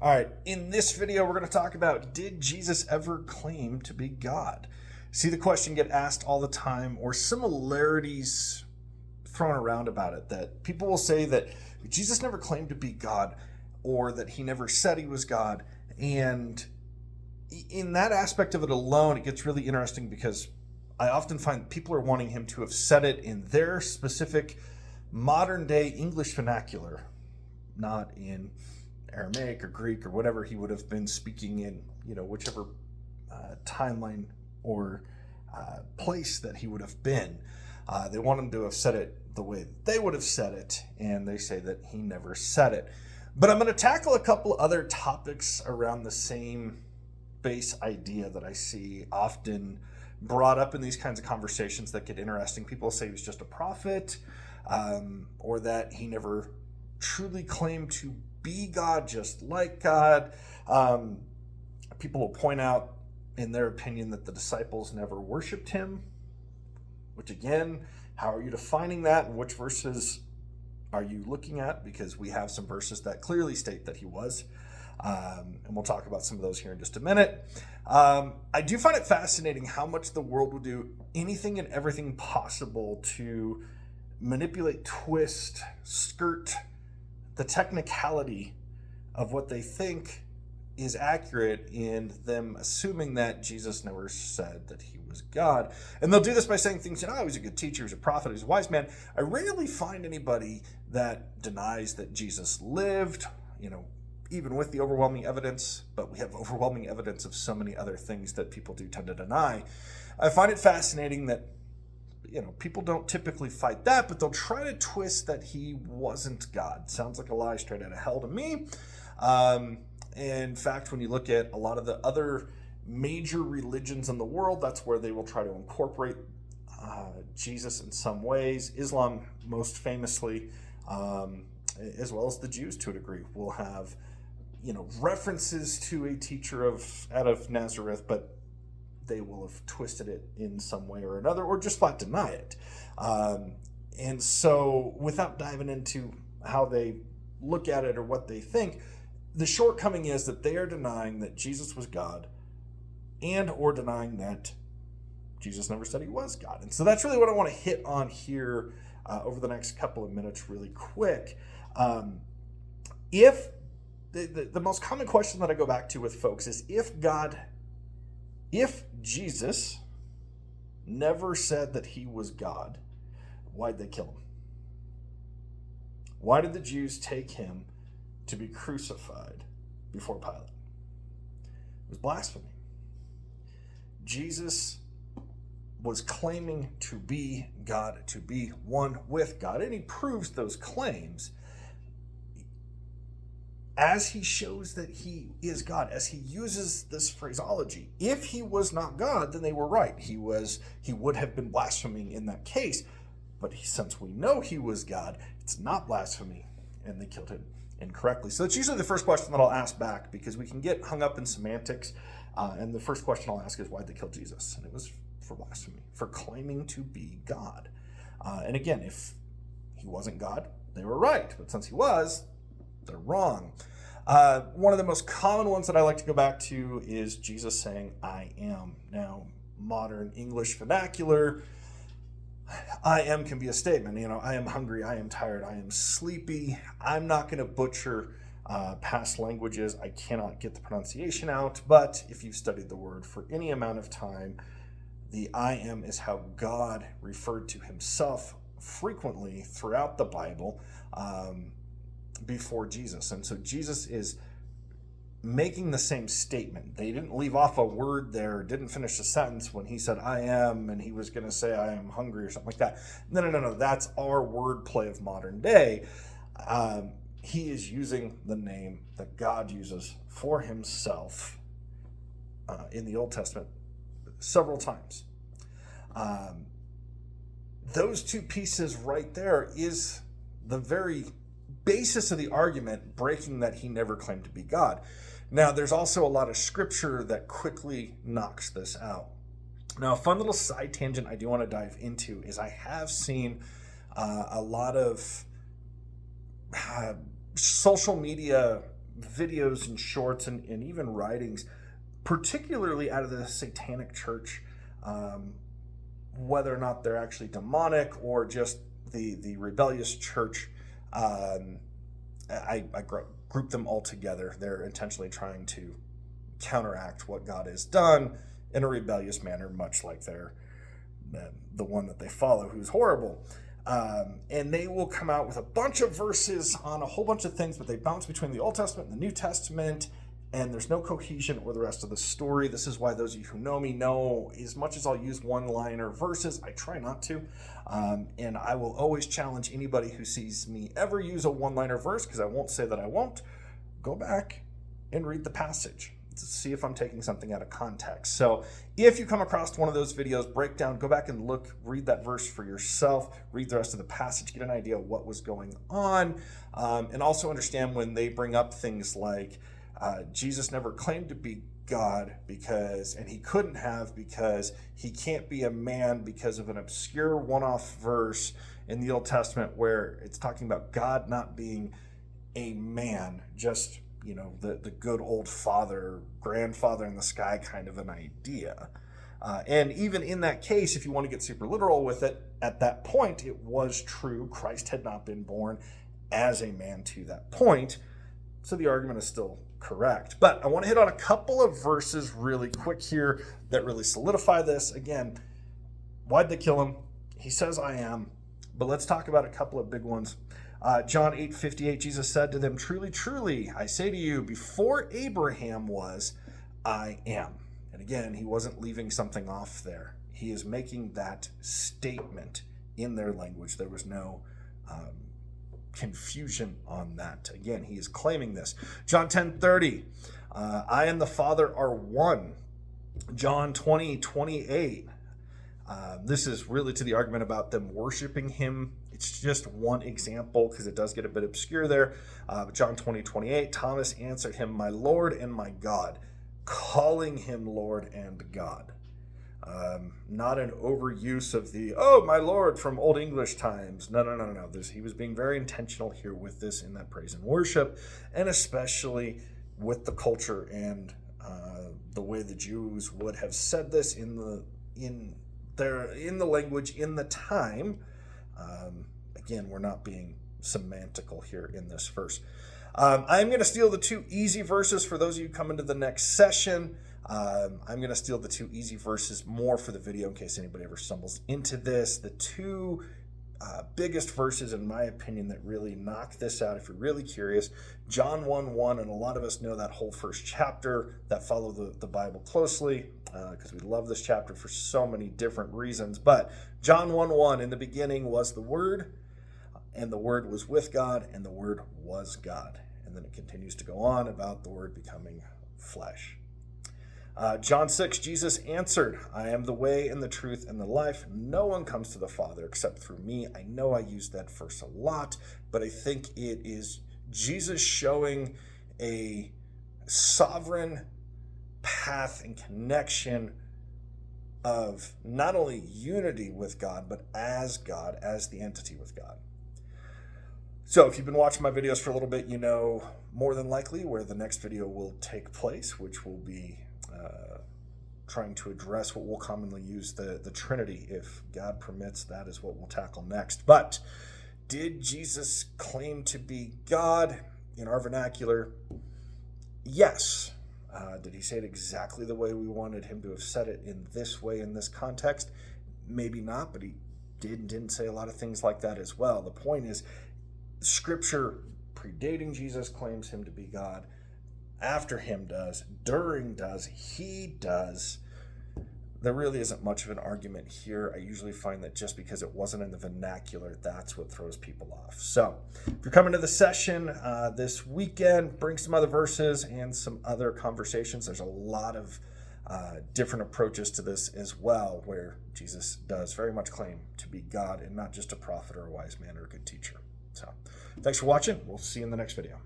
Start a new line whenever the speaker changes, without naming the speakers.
All right, in this video, we're going to talk about, did Jesus ever claim to be God? See the question get asked all the time, or similarities thrown around about it, that people will say that Jesus never claimed to be God, or that he never said he was God. And in that aspect of it alone, it gets really interesting because I often find people are wanting him to have said it in their specific modern day English vernacular, not in Aramaic or Greek or whatever he would have been speaking in, whichever timeline or place that he would have been. They want him to have said it the way they would have said it, and they say that he never said it. But I'm going to tackle a couple other topics around the same base idea that I see often brought up in these kinds of conversations that get interesting. People say he was just a prophet, or that he never truly claimed to be God, just like God. People will point out, in their opinion, that the disciples never worshiped him, which again, how are you defining that, and which verses are you looking at? Because we have some verses that clearly state that he was. And we'll talk about some of those here in just a minute. I do find it fascinating how much the world will do anything and everything possible to manipulate, twist, skirt the technicality of what they think is accurate in them assuming that Jesus never said that he was God. And they'll do this by saying things, he was a good teacher, he was a prophet, he was a wise man. I rarely find anybody that denies that Jesus lived, even with the overwhelming evidence, but we have overwhelming evidence of so many other things that people do tend to deny. I find it fascinating that people don't typically fight that, but they'll try to twist that he wasn't God. Sounds like a lie straight out of hell to me. In fact, when you look at a lot of the other major religions in the world, that's where they will try to incorporate Jesus in some ways. Islam, most famously, as well as the Jews to a degree, will have references to a teacher out of Nazareth, but they will have twisted it in some way or another, or just flat deny it. And so without diving into how they look at it or what they think, the shortcoming is that they are denying that Jesus was God, and or denying that Jesus never said he was God. And so that's really what I want to hit on here over the next couple of minutes really quick. If the most common question that I go back to with folks is, if Jesus never said that he was God, why'd they kill him? Why did the Jews take him to be crucified before Pilate? It was blasphemy. Jesus was claiming to be God, to be one with God, and he proves those claims as he shows that he is God, as he uses this phraseology. If he was not God, then they were right. He would have been blaspheming in that case. But since we know he was God, it's not blasphemy, and they killed him incorrectly. So that's usually the first question that I'll ask back, because we can get hung up in semantics. And the first question I'll ask is, why'd they kill Jesus? And it was for blasphemy, for claiming to be God. And again, if he wasn't God, they were right. But since he was, they're wrong. One of the most common ones that I like to go back to is Jesus saying, I am. Now, modern English vernacular, I am can be a statement. I am hungry, I am tired, I am sleepy. I'm not going to butcher past languages. I cannot get the pronunciation out. But if you've studied the word for any amount of time, the I am is how God referred to himself frequently throughout the Bible. Before Jesus. And so Jesus is making the same statement. They didn't leave off a word there, didn't finish the sentence when he said I am, and he was going to say I am hungry or something like that. No. That's our wordplay of modern day. He is using the name that God uses for himself in the Old Testament several times. Those two pieces right there is the very basis of the argument, breaking that he never claimed to be God. Now, there's also a lot of scripture that quickly knocks this out. Now, a fun little side tangent I do want to dive into is I have seen a lot of social media videos and shorts and even writings, particularly out of the Satanic Church, whether or not they're actually demonic or just the rebellious church. I group them all together. They're intentionally trying to counteract what God has done in a rebellious manner, much like the one that they follow, who's horrible. And they will come out with a bunch of verses on a whole bunch of things, but they bounce between the Old Testament and the New Testament, and there's no cohesion or the rest of the story. This is why those of you who know me know, as much as I'll use one-liner verses, I try not to. And I will always challenge anybody who sees me ever use a one-liner verse, because I won't say that I won't. Go back and read the passage to see if I'm taking something out of context. So if you come across one of those videos, breakdown, go back and look, read that verse for yourself, read the rest of the passage, get an idea of what was going on, and also understand when they bring up things like Jesus never claimed to be God and he couldn't have because he can't be a man because of an obscure one-off verse in the Old Testament where it's talking about God not being a man, just the good old father, grandfather in the sky kind of an idea. And even in that case, if you want to get super literal with it, at that point, it was true. Christ had not been born as a man to that point. So the argument is still correct. But I want to hit on a couple of verses really quick here that really solidify this. Again, why'd they kill him? He says, I am. But let's talk about a couple of big ones. John 8:58, Jesus said to them, truly, truly, I say to you, before Abraham was, I am. And again, he wasn't leaving something off there. He is making that statement in their language. There was no confusion on that. Again, he is claiming this. John 10:30, I and the Father are one. John 20:28. This is really to the argument about them worshiping him. It's just one example because it does get a bit obscure there. John 20:28, Thomas answered him, my Lord and my God, calling him Lord and God. Not an overuse of the, oh, my Lord, from Old English times. No. He was being very intentional here with this in that praise and worship, and especially with the culture and the way the Jews would have said this in the language in the time. Again, we're not being semantical here in this verse. I'm going to steal the two easy verses for those of you coming to the next session. I'm going to steal the two easy verses more for the video in case anybody ever stumbles into this. The two biggest verses, in my opinion, that really knock this out, if you're really curious, John 1:1, and a lot of us know that whole first chapter that follow the Bible closely, because we love this chapter for so many different reasons. But John 1:1, in the beginning was the Word, and the Word was with God, and the Word was God. And then it continues to go on about the Word becoming flesh. John 6, Jesus answered, I am the way and the truth and the life. No one comes to the Father except through me. I know I use that verse a lot, but I think it is Jesus showing a sovereign path and connection of not only unity with God, but as God, as the entity with God. So if you've been watching my videos for a little bit, you know more than likely where the next video will take place, which will be trying to address what we'll commonly use, the Trinity. If God permits, that is what we'll tackle next. But did Jesus claim to be God in our vernacular? Yes. Did he say it exactly the way we wanted him to have said it in this way, in this context? Maybe not, but he didn't say a lot of things like that as well. The point is, Scripture predating Jesus claims him to be God. After him does, during does, he does. There really isn't much of an argument here. I usually find that just because it wasn't in the vernacular, that's what throws people off. So if you're coming to the session this weekend, bring some other verses and some other conversations. There's a lot of different approaches to this as well, where Jesus does very much claim to be God and not just a prophet or a wise man or a good teacher. So thanks for watching. We'll see you in the next video.